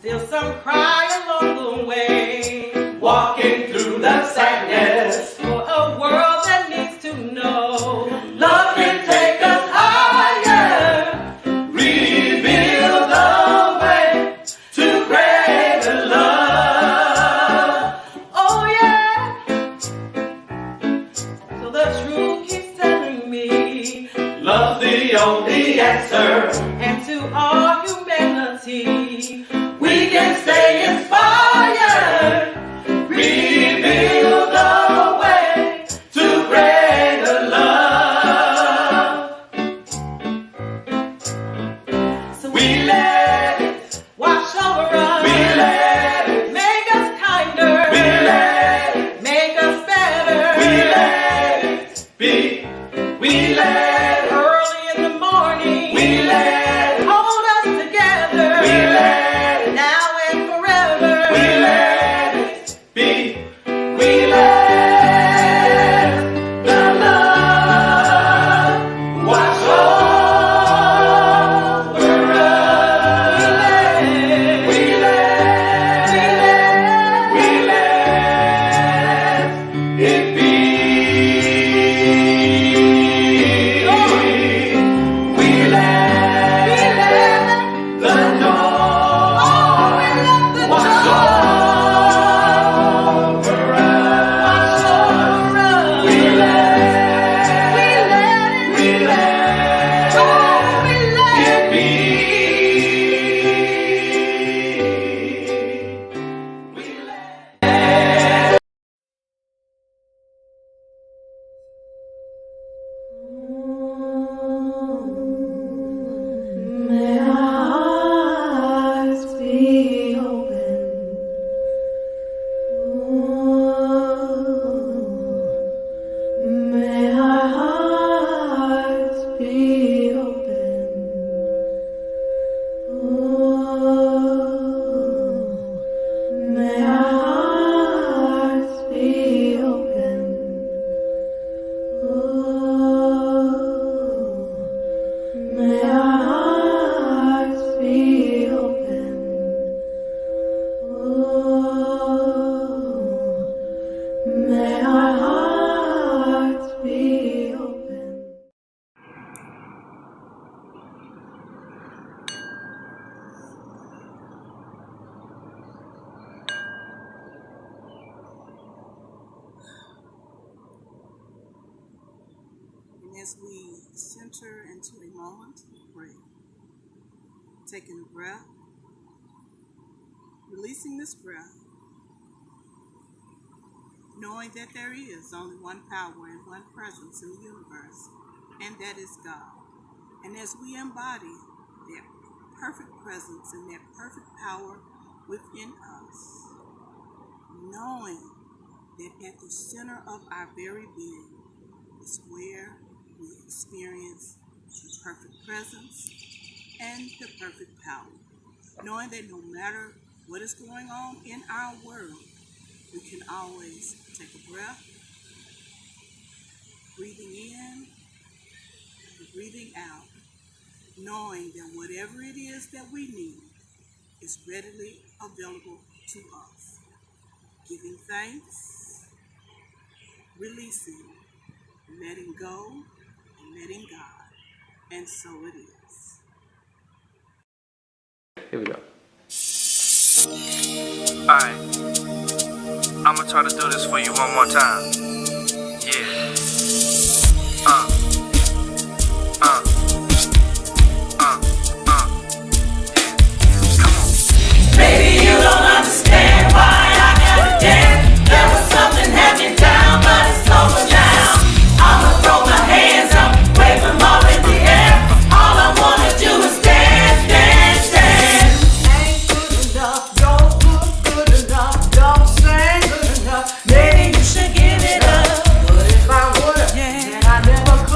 still some cry along the way. Walking through the sadness For a world that needs to know love can take us higher. Reveal the way to greater love. Oh yeah. So the truth keeps telling me Love the only answer. and to all humanity We can stay inspired. Reveal the way to greater love. so We let it, wash over us, we let it, make us kinder, we let it, make us better, we let it be. We let it, early in the morning, we let it, hold us together, we let it, now and forever, we let it be. We let the love wash over us. We let it be. We let the door wash over us. We let it be. We let May our hearts be open. May our hearts be open. May our hearts be open. May our hearts be open. May our hearts be open. And as we center into a moment of prayer, taking a breath, releasing this breath, knowing that there is only one power and one presence in the universe, and that is God. And as we embody that perfect presence and that perfect power within us, knowing that at the center of our very being is where we experience the perfect presence and the perfect power. Knowing that no matter what is going on in our world, we can always take a breath, breathing in and breathing out, knowing that whatever it is that we need is readily available to us. Giving thanks, releasing, letting go, and letting God. And so it is. Here we go. Alright, I'ma try to do this for you one more time. Yeah. Yeah. Come on. Baby, you don't understand why I gotta dance. There was something happening down, but it's over now. I'ma throw my hands up, wave them all in the air. All I wanna do is dance, dance, dance. ain't good enough, don't look good enough, don't sing good enough. Maybe you should give it up. But if I would've, then I never could.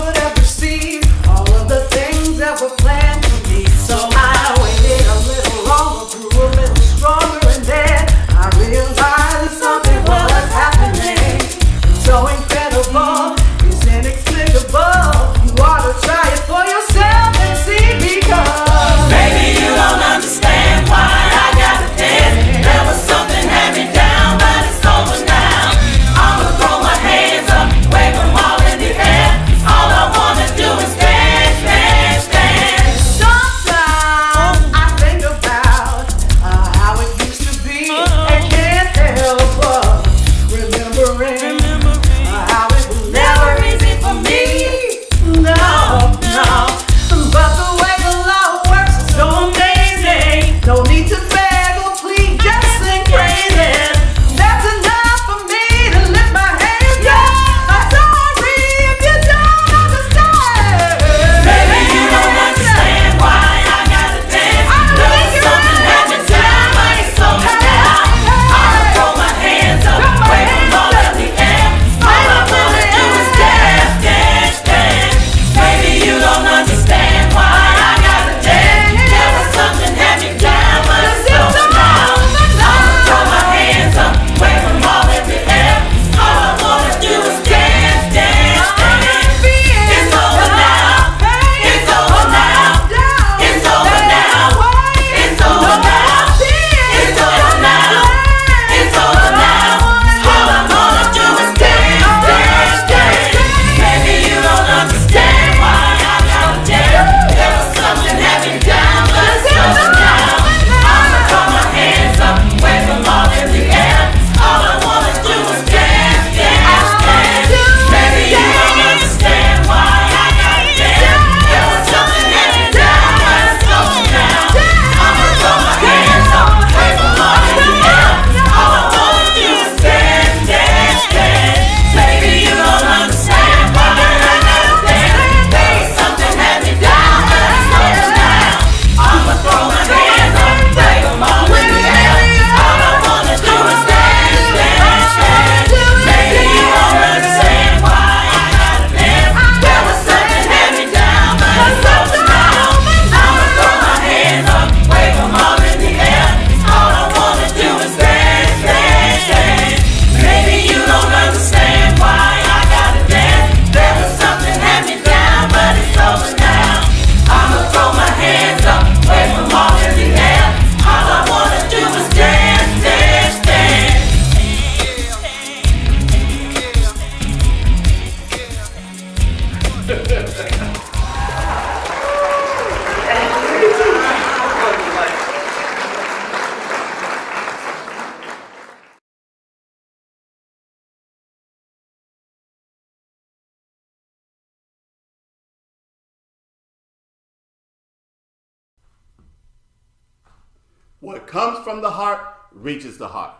What comes from the heart reaches the heart.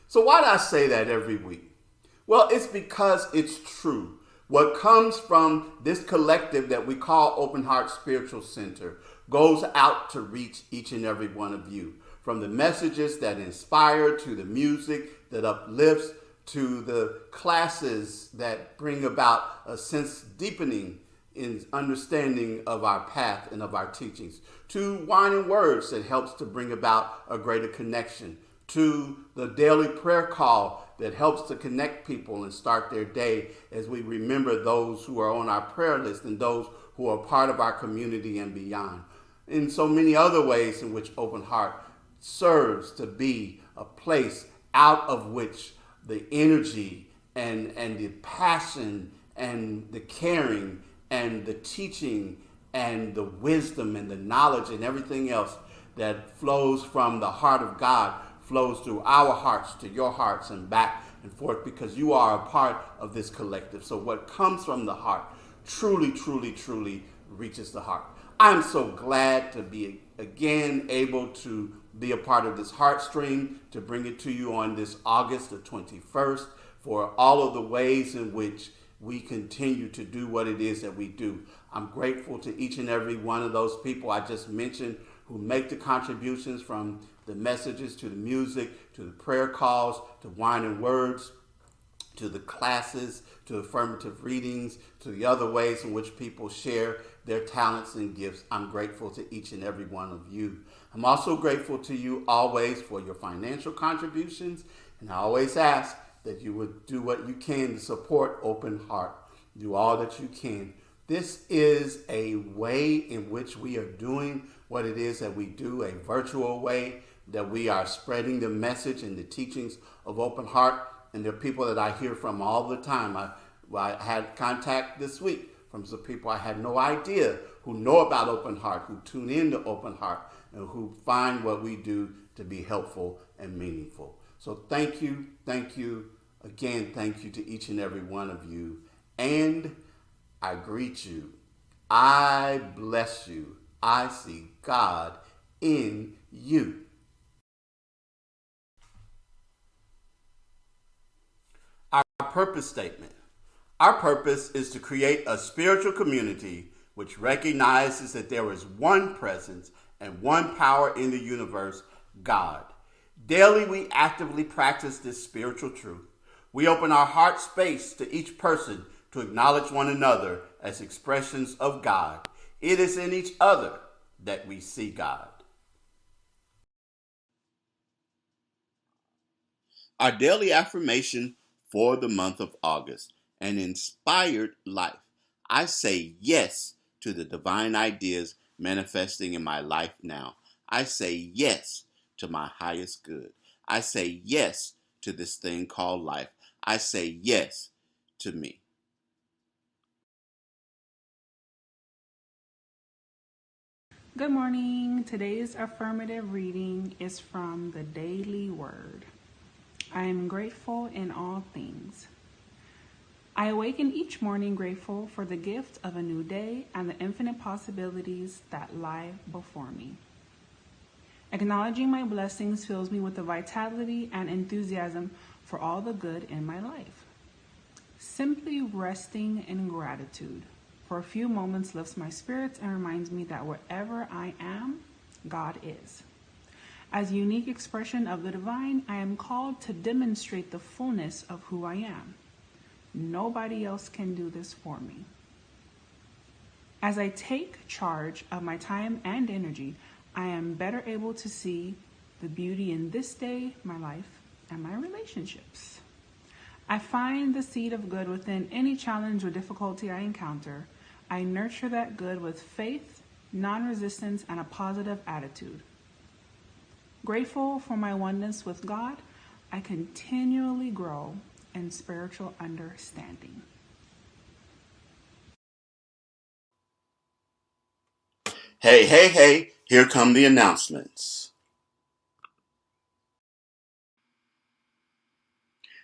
So why do I say that every week? Well, it's because it's true. What comes from this collective that we call Open Heart Spiritual Center goes out to reach each and every one of you. From the messages that inspire, to the music that uplifts, to the classes that bring about a sense deepening in understanding of our path and of our teachings, to wine and words that helps to bring about a greater connection, to the daily prayer call that helps to connect people and start their day as we remember those who are on our prayer list and those who are part of our community and beyond. In so many other ways in which Open Heart serves to be a place out of which the energy and the passion and the caring and the teaching and the wisdom and the knowledge and everything else that flows from the heart of God flows through our hearts to your hearts and back and forth, because you are a part of this collective. So what comes from the heart truly, truly, truly reaches the heart. I'm so glad to be again able to be a part of this Heartstream, to bring it to you on this August the 21st, for all of the ways in which we continue to do what it is that we do. I'm grateful to each and every one of those people I just mentioned who make the contributions, from the messages to the music, to the prayer calls, to wine and words, to the classes, to affirmative readings, to the other ways in which people share their talents and gifts. I'm grateful to each and every one of you. I'm also grateful to you always for your financial contributions, and I always ask that you would do what you can to support Open Heart. Do all that you can. This is a way in which we are doing what it is that we do, a virtual way that we are spreading the message and the teachings of Open Heart. And there are people that I hear from all the time. I had contact this week from some people I had no idea who know about Open Heart, who tune into Open Heart, and who find what we do to be helpful and meaningful. So thank you, again, thank you to each and every one of you. And I greet you. I bless you. I see God in you. Our purpose statement. Our purpose is to create a spiritual community which recognizes that there is one presence and one power in the universe, God. Daily, we actively practice this spiritual truth. We open our heart space to each person to acknowledge one another as expressions of God. It is in each other that we see God. Our daily affirmation for the month of August: an inspired life. I say yes to the divine ideas manifesting in my life now. I say yes to my highest good. I say yes to this thing called life. I say yes to me. Good morning. Today's affirmative reading is from the Daily Word. I am grateful in all things. I awaken each morning grateful for the gift of a new day and the infinite possibilities that lie before me. Acknowledging my blessings fills me with the vitality and enthusiasm for all the good in my life. Simply resting in gratitude for a few moments lifts my spirits and reminds me that wherever I am, God is. As a unique expression of the divine, I am called to demonstrate the fullness of who I am. Nobody else can do this for me. As I take charge of my time and energy, I am better able to see the beauty in this day, my life, and my relationships. I find the seed of good within any challenge or difficulty I encounter. I nurture that good with faith, non-resistance, and a positive attitude. Grateful for my oneness with God, I continually grow in spiritual understanding. Hey, here come the announcements.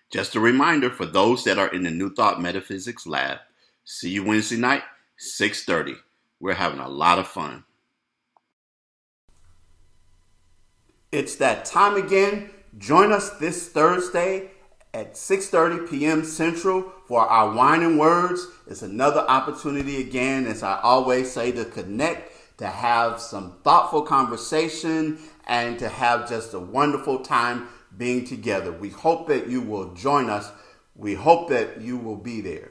Just a reminder for those that are in the New Thought Metaphysics Lab, see you Wednesday night, 6:30. We're having a lot of fun. It's that time again. Join us this Thursday at 6:30 p.m. Central for our Wine and Words. It's another opportunity again, as I always say, to connect, to have some thoughtful conversation, and to have just a wonderful time being together. We hope that you will join us. We hope that you will be there.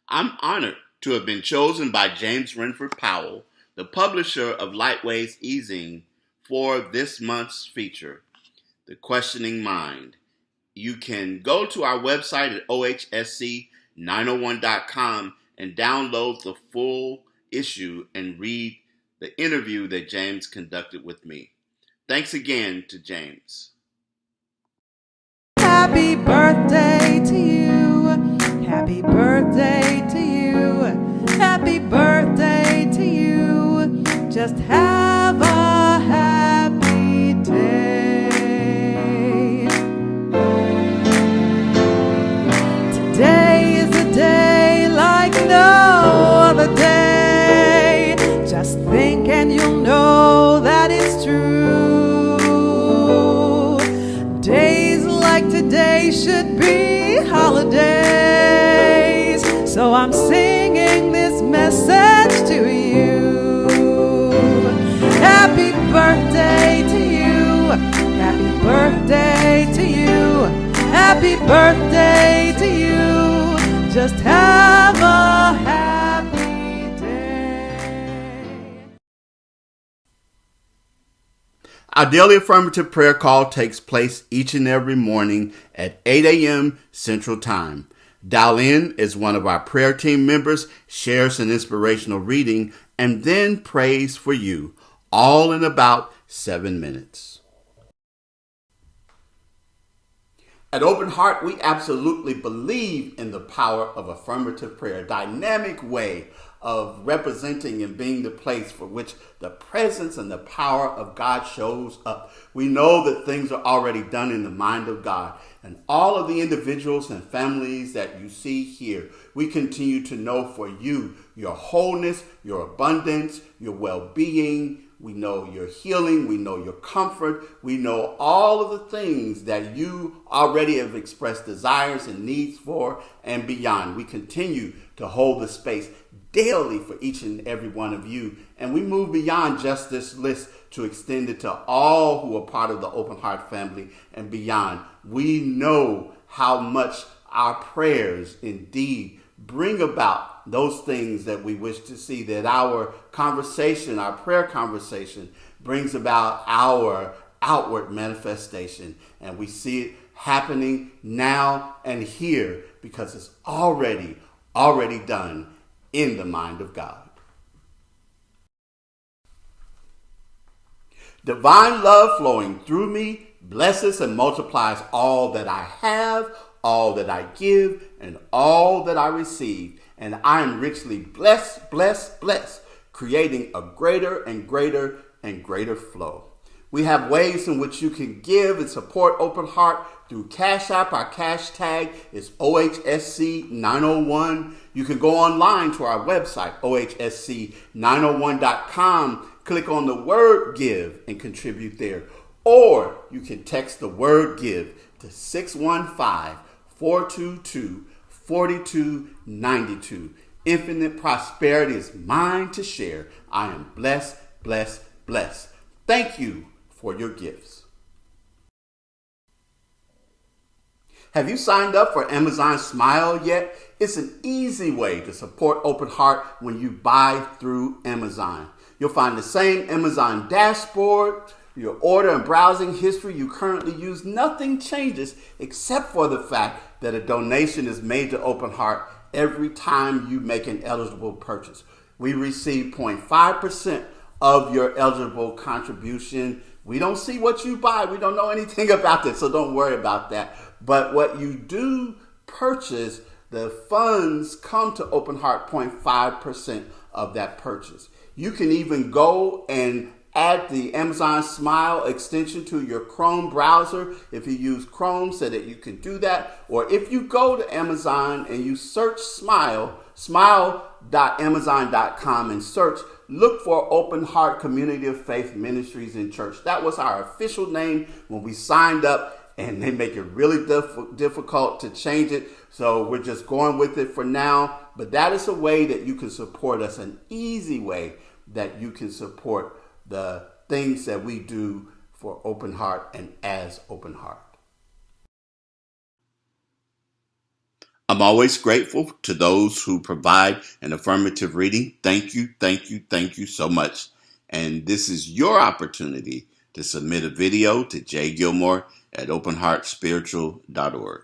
I'm honored to have been chosen by James Renford Powell, the publisher of Lightwave's eZine, for this month's feature, The Questioning Mind. You can go to our website at ohsc901.com and download the full issue and read the interview that James conducted with me. Thanks again to James. Happy birthday to you. Happy birthday to you. Happy birthday to you. Just have a happy day. Today is a day like no other day. Just think and you'll know that it's true. Days like today should be holidays. So I'm singing this message to you. Happy birthday to you. Happy birthday to you. Happy birthday to you. Just have a happy day. Our daily affirmative prayer call takes place each and every morning at 8 a.m. Central Time. Dial in as one of our prayer team members shares an inspirational reading and then prays for you, all in about 7 minutes. At Open Heart, we absolutely believe in the power of affirmative prayer, a dynamic way of representing and being the place for which the presence and the power of God shows up. We know that things are already done in the mind of God, and all of the individuals and families that you see here, we continue to know for you, your wholeness, your abundance, your well-being. We know your healing. We know your comfort. We know all of the things that you already have expressed desires and needs for and beyond. We continue to hold the space daily for each and every one of you. And we move beyond just this list to extend it to all who are part of the Open Heart family and beyond. We know how much our prayers indeed bring about those things that we wish to see, that our conversation, our prayer conversation, brings about our outward manifestation. And we see it happening now and here because it's already done in the mind of God. Divine love flowing through me blesses and multiplies all that I have, all that I give, and all that I receive. And I am richly blessed, creating a greater and greater and greater flow. We have ways in which you can give and support Open Heart through Cash App. Our cash tag is OHSC901. You can go online to our website, OHSC901.com. Click on the word give and contribute there. Or you can text the word give to 615-422-4292. Infinite prosperity is mine to share. I am blessed. Thank you for your gifts. Have you signed up for Amazon Smile yet? It's an easy way to support Open Heart when you buy through Amazon. You'll find the same Amazon dashboard, your order and browsing history you currently use. Nothing changes except for the fact that a donation is made to Open Heart every time you make an eligible purchase. We receive 0.5% of your eligible contribution. We don't see what you buy. We don't know anything about this, so don't worry about that. But what you do purchase, the funds come to Open Heart, 0.5% of that purchase. You can even go and add the Amazon Smile extension to your Chrome browser if you use Chrome, so that you can do that. Or if you go to Amazon and you search Smile, smile.amazon.com, and search look for Open Heart Community of Faith Ministries and Church. That was our official name when we signed up, and they make it really difficult to change it. So we're just going with it for now. But that is a way that you can support us, an easy way that you can support the things that we do for Open Heart and as Open Heart. I'm always grateful to those who provide an affirmative reading. Thank you, thank you, thank you so much. And this is your opportunity to submit a video to Jay Gilmore at openheartspiritual.org.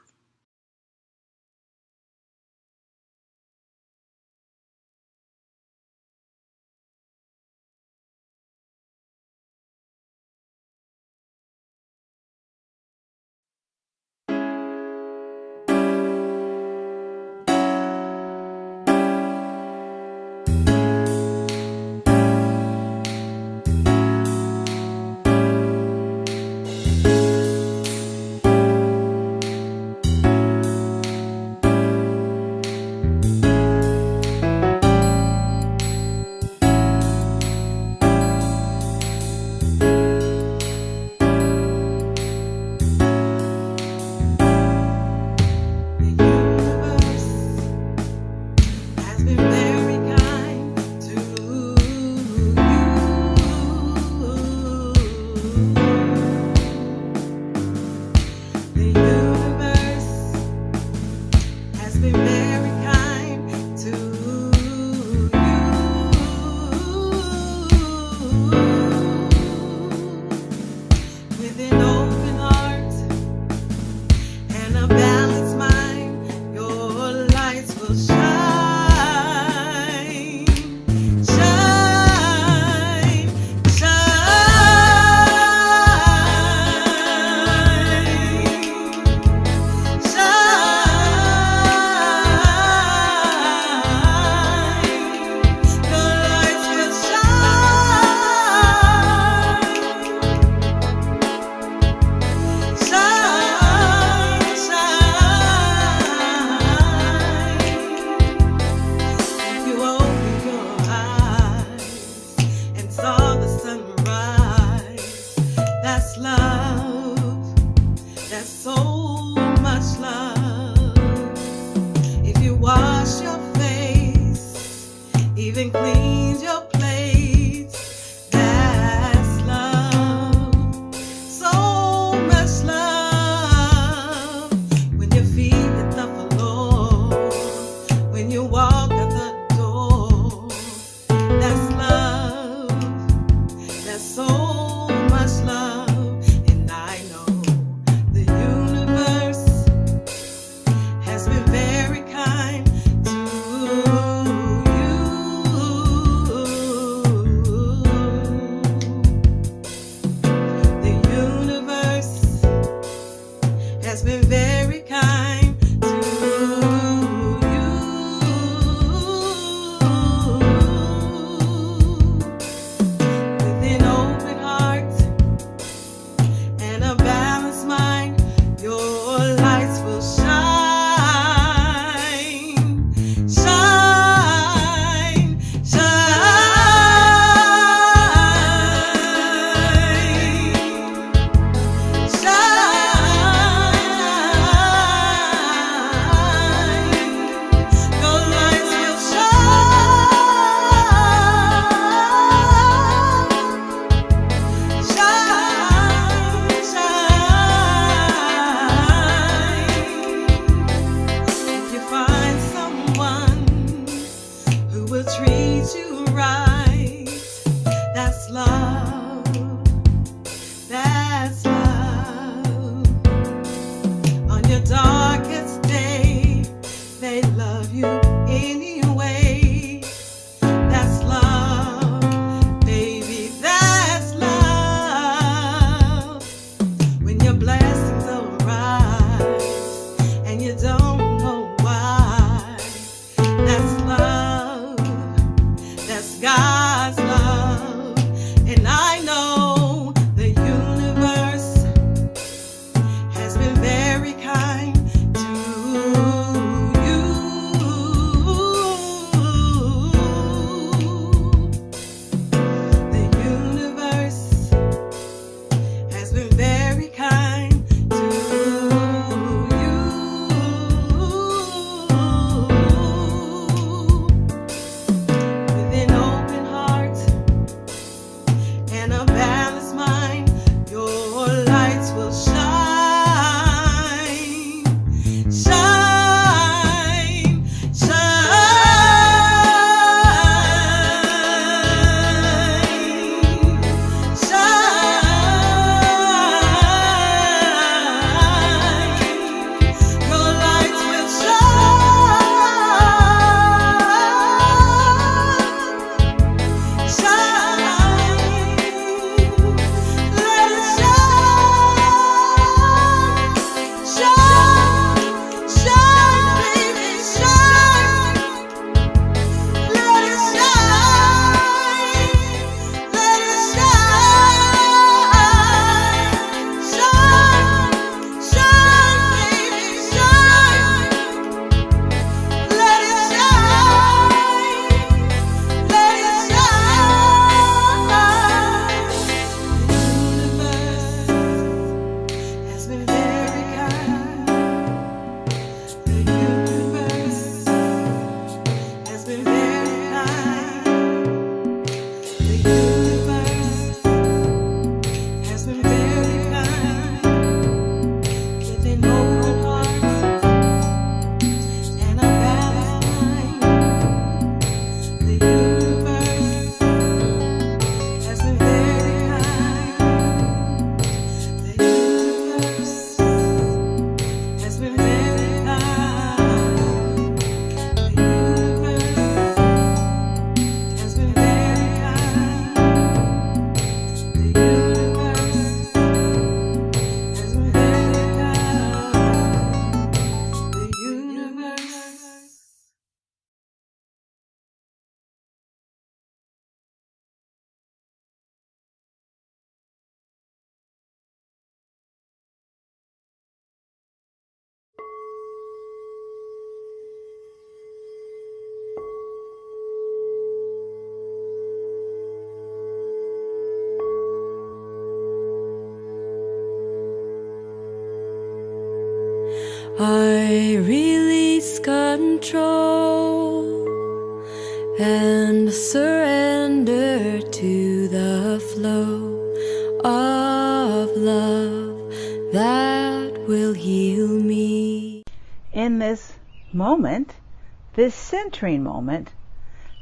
God's love, and I surrender to the flow of love that will heal me. In this moment, this centering moment,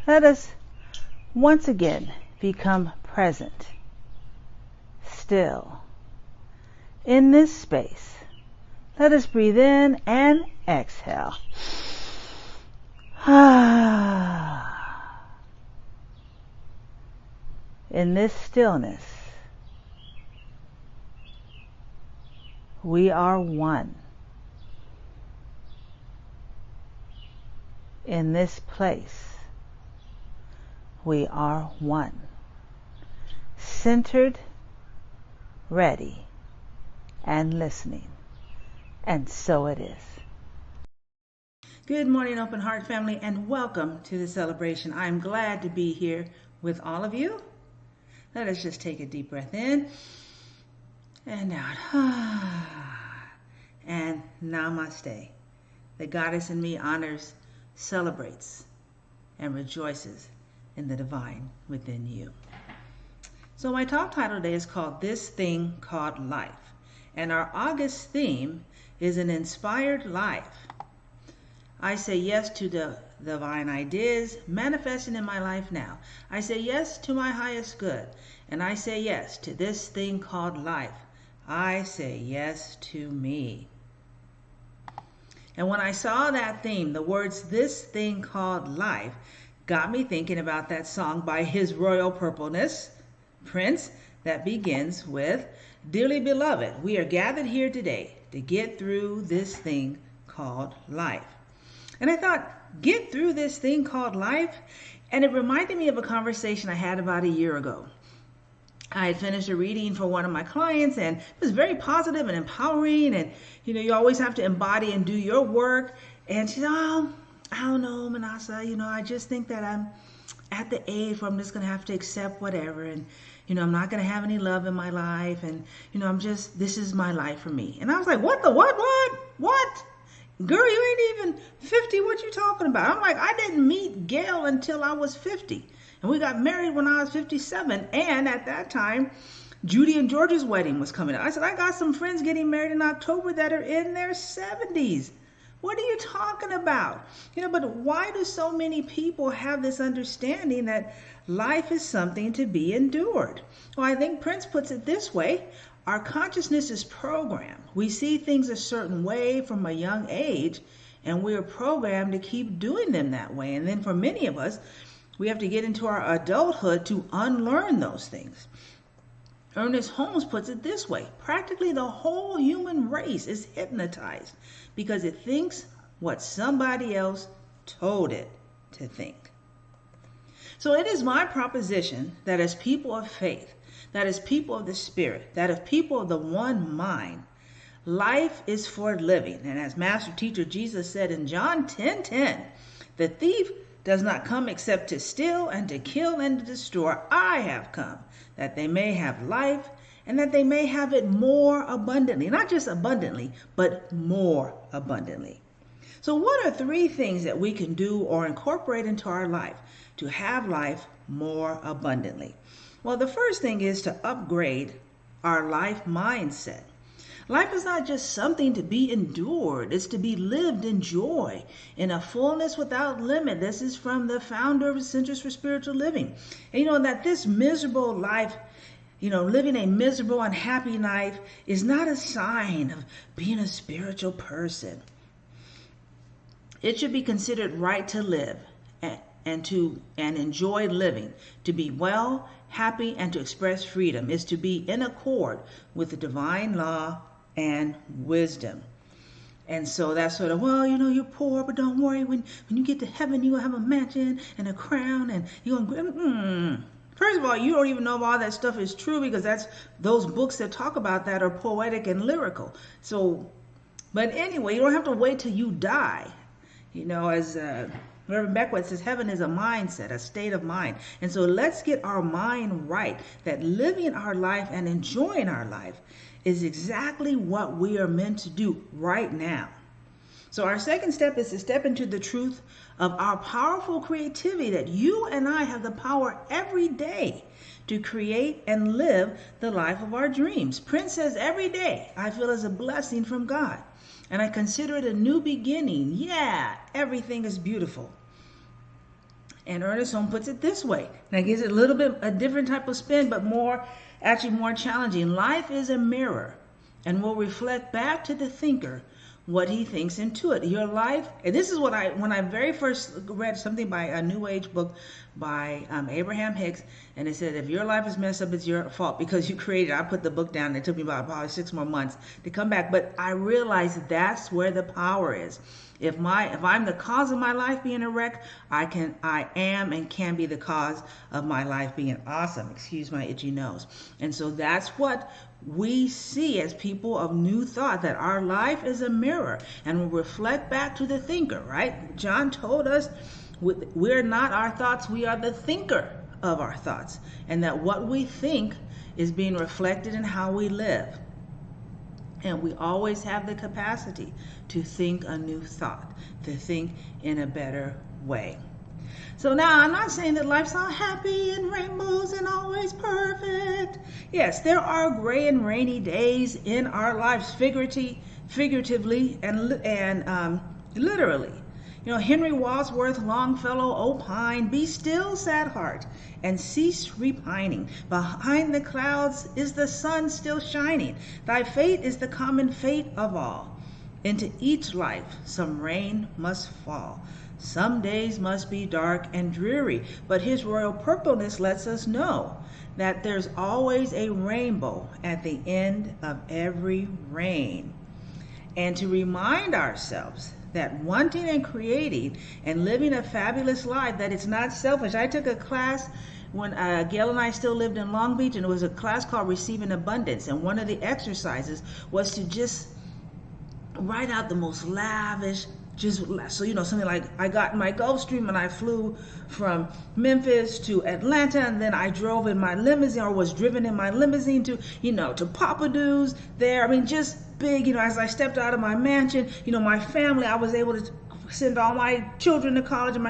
let us once again become present, still. In this space, let us breathe in and exhale. In this stillness, we are one. In this place, we are one. Centered, ready, and listening. And so it is. Good morning, Open Heart family, and welcome to the celebration. I'm glad to be here with all of you. Let us just take a deep breath in and out. And namaste. The goddess in me honors, celebrates, and rejoices in the divine within you. So my talk title today is called This Thing Called Life. And our August theme is an inspired life. I say yes to the divine ideas manifesting in my life now. I say yes to my highest good. And I say yes to this thing called life. I say yes to me. And when I saw that theme, the words "this thing called life" got me thinking about that song by His Royal Purpleness, Prince, that begins with, "Dearly beloved, we are gathered here today to get through this thing called life." And I thought, get through this thing called life? And it reminded me of a conversation I had about a year ago. I had finished a reading for one of my clients, and it was very positive and empowering. And, you always have to embody and do your work. And she said, "Oh, I don't know, Manasa, I just think that I'm at the age where I'm just going to have to accept whatever. And, I'm not going to have any love in my life. And, this is my life for me." And I was like, what? Girl, you ain't even 50. What you talking about? I'm like, I didn't meet Gail until I was 50. And we got married when I was 57. And at that time, Judy and George's wedding was coming up. I said, I got some friends getting married in October that are in their 70s. What are you talking about? But why do so many people have this understanding that life is something to be endured? Well, I think Prince puts it this way. Our consciousness is programmed. We see things a certain way from a young age, and we are programmed to keep doing them that way. And then for many of us, we have to get into our adulthood to unlearn those things. Ernest Holmes puts it this way. Practically the whole human race is hypnotized because it thinks what somebody else told it to think. So it is my proposition that as people of faith, that as people of the spirit, that as people of the one mind, life is for living. And as Master Teacher Jesus said in John 10:10, the thief does not come except to steal and to kill and to destroy. I have come that they may have life and that they may have it more abundantly. Not just abundantly, but more abundantly. So what are 3 things that we can do or incorporate into our life to have life more abundantly? Well, the first thing is to upgrade our life mindset. Life is not just something to be endured. It's to be lived in joy, in a fullness without limit. This is from the founder of the Centers for Spiritual Living. And that this miserable life, living a miserable, unhappy life is not a sign of being a spiritual person. It should be considered right to live and enjoy living. To be well, happy, and to express freedom is to be in accord with the divine law and wisdom. And so that's sort of, you're poor, but don't worry. When you get to heaven, you're going to have a mansion and a crown, and you're going to... First of all, you don't even know if all that stuff is true, because those books that talk about that are poetic and lyrical. So, but anyway, you don't have to wait till you die. As Reverend Beckwith says, heaven is a mindset, a state of mind. And so let's get our mind right, that living our life and enjoying our life is exactly what we are meant to do right now. So our second step is to step into the truth of our powerful creativity, that you and I have the power every day to create and live the life of our dreams. Prince says, every day I feel as a blessing from God, and I consider it a new beginning. Yeah, everything is beautiful. And Ernest Holmes puts it this way. Now gives it a little bit a different type of spin, but more challenging. Life is a mirror and will reflect back to the thinker what he thinks into it. Your life, and this is what when I very first read something by a New Age book by Abraham Hicks, and it said, if your life is messed up, it's your fault because you created it. I put the book down. It took me about probably 6 more months to come back, but I realized that's where the power is. If I'm the cause of my life being a wreck, I am and can be the cause of my life being awesome. Excuse my itchy nose. And so that's what we see as people of new thought, that our life is a mirror and will reflect back to the thinker, right? John told us we're not our thoughts, we are the thinker of our thoughts, and that what we think is being reflected in how we live. And we always have the capacity to think a new thought, to think in a better way. So now, I'm not saying that life's all happy and rainbows and always perfect. Yes, there are gray and rainy days in our lives, figuratively and literally. You know, Henry Wadsworth Longfellow opined, be still, sad heart, and cease repining. Behind the clouds is the sun still shining. Thy fate is the common fate of all. Into each life some rain must fall. Some days must be dark and dreary, but his royal purpleness lets us know that there's always a rainbow at the end of every rain. And to remind ourselves that wanting and creating and living a fabulous life, that it's not selfish. I took a class when Gail and I still lived in Long Beach, and it was a class called Receiving Abundance, and one of the exercises was to just write out the most lavish, so you know, something like, I got in my Gulfstream and I flew from Memphis to Atlanta, and then I drove in my limousine, or was driven in my limousine to, you know, to Papado's there. I mean, just big, you know, as I stepped out of my mansion, you know, my family, I was able to send all my children to college.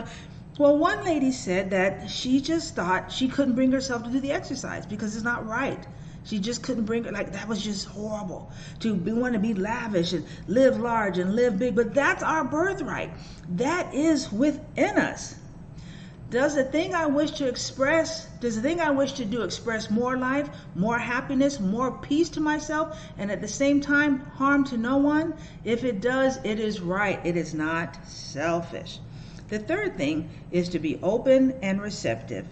Well, one lady said that she just thought she couldn't bring herself to do the exercise because it's not right. She just couldn't bring it, like that was just horrible to want to be lavish and live large and live big. But that's our birthright. That is within us. Does the thing I wish to do express more life, more happiness, more peace to myself, and at the same time harm to no one? If it does, it is right. It is not selfish. The third thing is to be open and receptive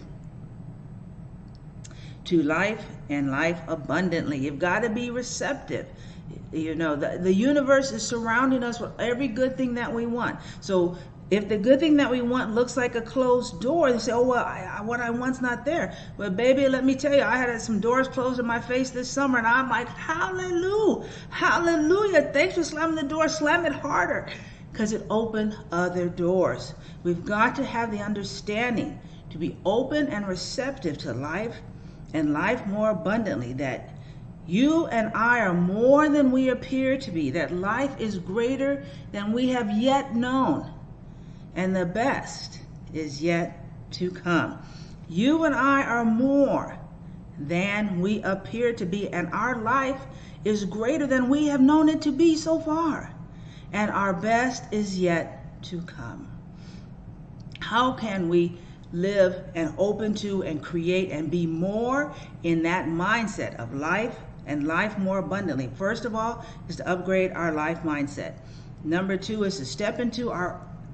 to life and life abundantly. You've got to be receptive. You know, the universe is surrounding us with every good thing that we want. So if the good thing that we want looks like a closed door, they say, oh, well, what I want's not there. But baby, let me tell you, I had some doors closed in my face this summer, and I'm like, hallelujah, hallelujah. Thanks for slamming the door. Slam it harder, because it opened other doors. We've got to have the understanding to be open and receptive to life and life more abundantly, that you and I are more than we appear to be, that life is greater than we have yet known, and the best is yet to come. You and I are more than we appear to be, and our life is greater than we have known it to be so far, and our best is yet to come. How can we live and open to and create and be more in that mindset of life and life more abundantly? First of all is to upgrade our life mindset. Number 2 is to step into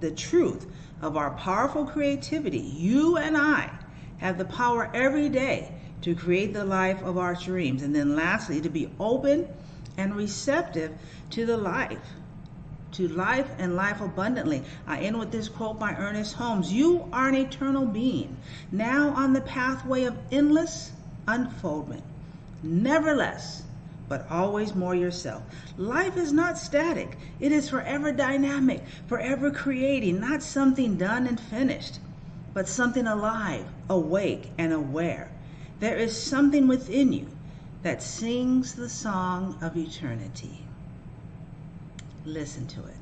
the truth of our powerful creativity. You and I have the power every day to create the life of our dreams. And then lastly, to be open and receptive to life and life abundantly. I end with this quote by Ernest Holmes. You are an eternal being, now on the pathway of endless unfoldment. Never less, but always more yourself. Life is not static. It is forever dynamic, forever creating, not something done and finished, but something alive, awake, and aware. There is something within you that sings the song of eternity. Listen to it.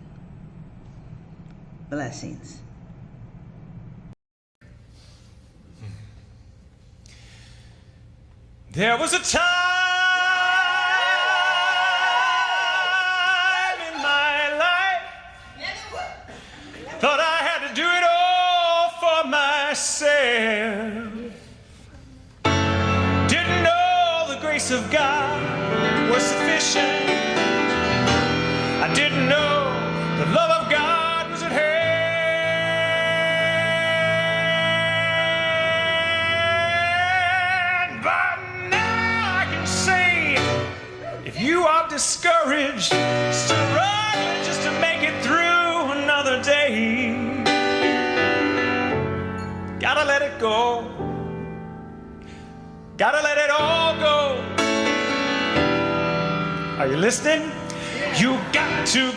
Blessings. There was a time in my life, thought I had to do it all for myself. Didn't know the grace of God was sufficient. I didn't know the love of God was at hand. But now I can say, if you are discouraged, struggling just to make it through another day, gotta let it go. Gotta let it all go. Are you listening? You got to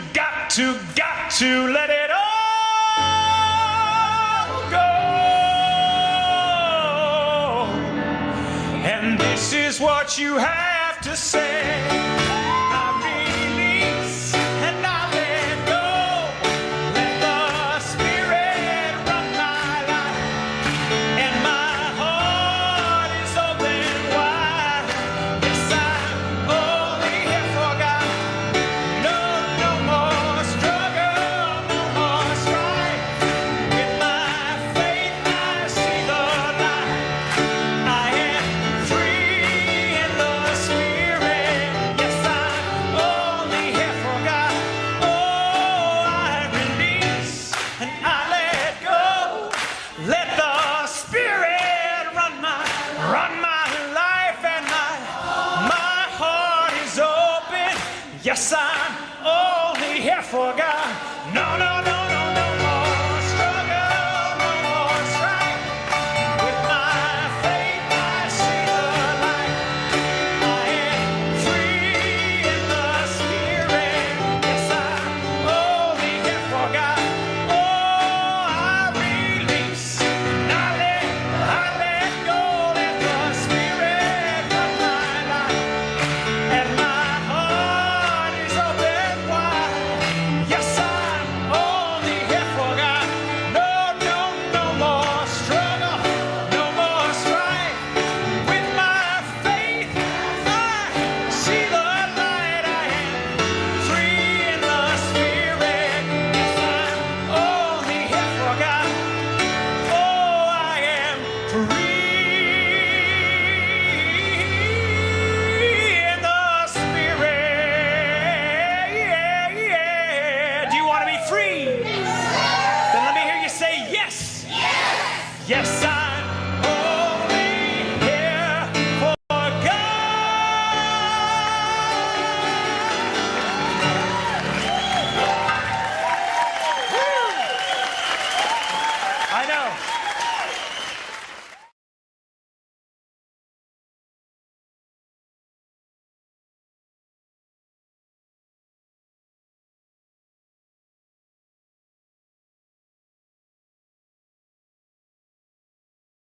let it all go. And this is what you have to say. I release and I let go. Let the Spirit run my life, and my heart is open wide. Yes, I'm only here for God. No more struggle, no more strife. With my faith I see the light. I am free in the Spirit. Yes, I'm only here for God. Oh, I release and I let go. Let the Spirit run my life, and my heart is open. Yes, I